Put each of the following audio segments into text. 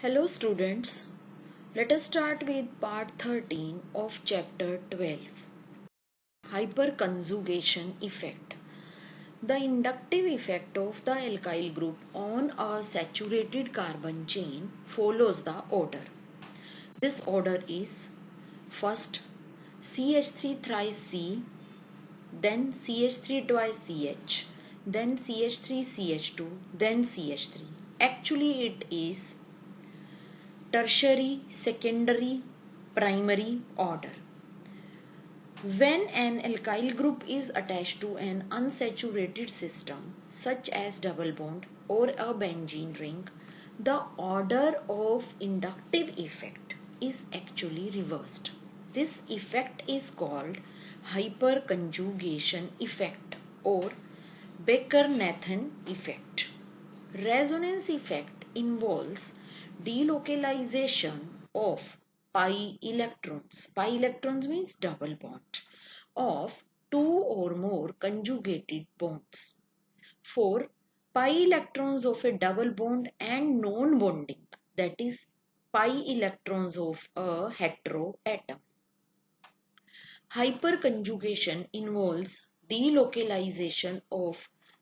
Hello students, let us start with part 13 of chapter 12, Hyperconjugation effect. The inductive effect of the alkyl group on a saturated carbon chain follows the order. This order is first CH3 thrice C, then CH3 twice CH, then CH3 CH2, then CH3. Actually it is tertiary, secondary, primary order. When an alkyl group is attached to an unsaturated system such as double bond or a benzene ring, the order of inductive effect is actually reversed. This effect is called hyperconjugation effect or Baker-Nathan effect. Resonance effect involves delocalization of pi electrons. Pi electrons means double bond of two or more conjugated bonds. For pi electrons of a double bond and non-bonding, that is pi electrons of a hetero atom. Hyperconjugation involves delocalization of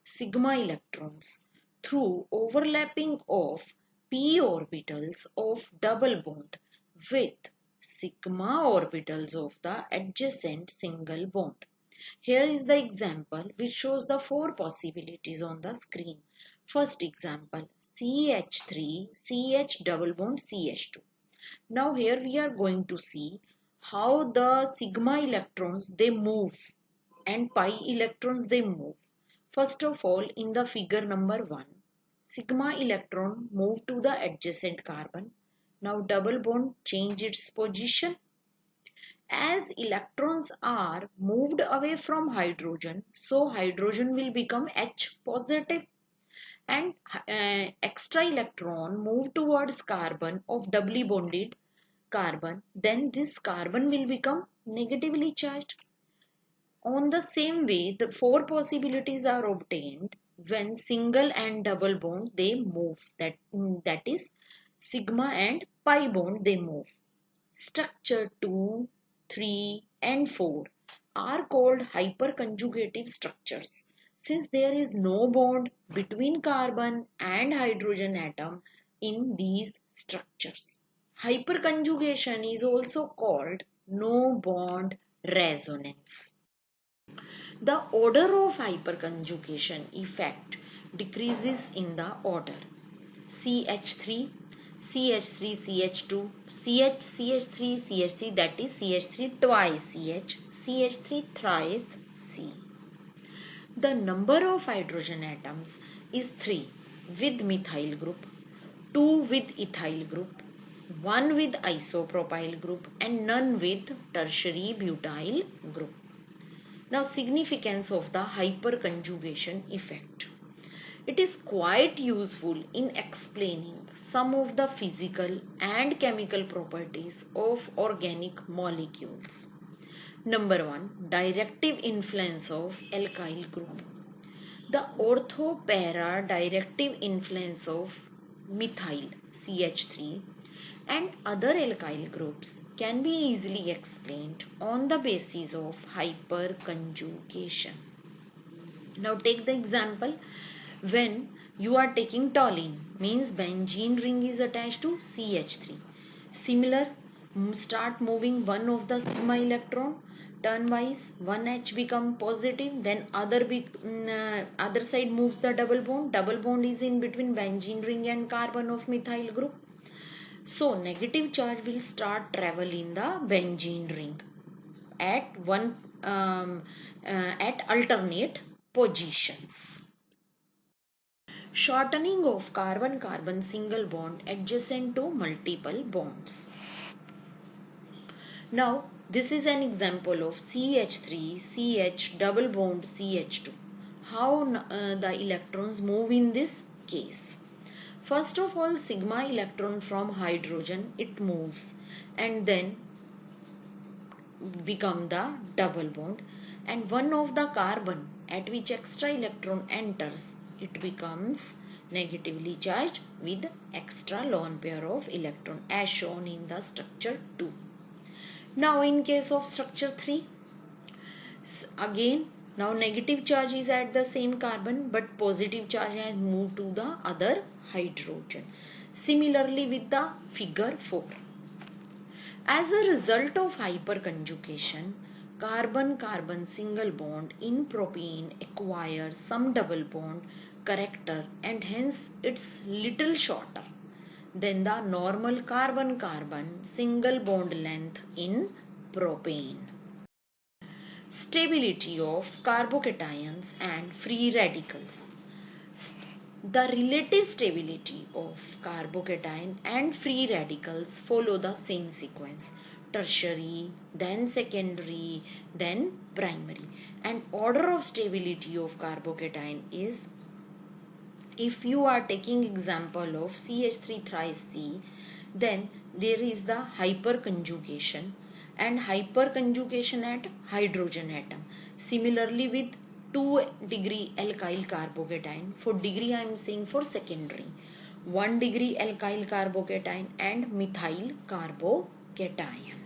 sigma electrons through overlapping of p orbitals of double bond with sigma orbitals of the adjacent single bond. Here is the example which shows the four possibilities on the screen. First example, CH3 CH double bond CH2. Now here we are going to see how the sigma electrons they move and pi electrons they move. First of all, in the figure number 1, sigma electron move to the adjacent carbon. Now double bond change its position. As electrons are moved away from hydrogen, so hydrogen will become H positive and extra electron move towards carbon of doubly bonded carbon, then this carbon will become negatively charged. On the same way, the four possibilities are obtained when single and double bond they move. That is sigma and pi bond they move. Structure 2, 3 and 4 are called hyperconjugative structures since there is no bond between carbon and hydrogen atom in these structures. Hyperconjugation is also called no bond resonance. The order of hyperconjugation effect decreases in the order CH3, CH3, CH2, CH, CH3, CH3, that is CH3 twice CH, CH3 thrice C. The number of hydrogen atoms is 3 with methyl group, 2 with ethyl group, 1 with isopropyl group and none with tertiary butyl group. Now significance of the hyperconjugation effect. It is quite useful in explaining some of the physical and chemical properties of organic molecules. Number 1. Directive influence of alkyl group. The ortho-para directive influence of methyl CH3 and other alkyl groups can be easily explained on the basis of hyperconjugation. Now take the example when you are taking toluene, means benzene ring is attached to CH3. Similar, start moving one of the sigma electron turnwise, one H become positive, then other side moves the double bond is in between benzene ring and carbon of methyl group. So negative charge will start travel in the benzene ring at at alternate positions. Shortening of carbon-carbon single bond adjacent to multiple bonds. Now this is an example of CH3 CH double bond CH2. How the electrons move in this case? First of all, sigma electron from hydrogen it moves and then become the double bond, and one of the carbon at which extra electron enters it becomes negatively charged with extra lone pair of electron as shown in the structure 2. Now in case of structure 3, again now negative charge is at the same carbon but positive charge has moved to the other hydrogen. Similarly with the figure 4. As a result of hyperconjugation, carbon-carbon single bond in propene acquires some double bond character and hence it's little shorter than the normal carbon-carbon single bond length in propane. Stability of carbocations and free radicals. The relative stability of carbocation and free radicals follow the same sequence: tertiary, then secondary, then primary. And order of stability of carbocation is, if you are taking example of CH3 thrice C, then there is the hyperconjugation and hyperconjugation at hydrogen atom. Similarly with 2-degree alkyl carbocation, for degree I am saying for secondary, 1-degree alkyl carbocation and methyl carbocation.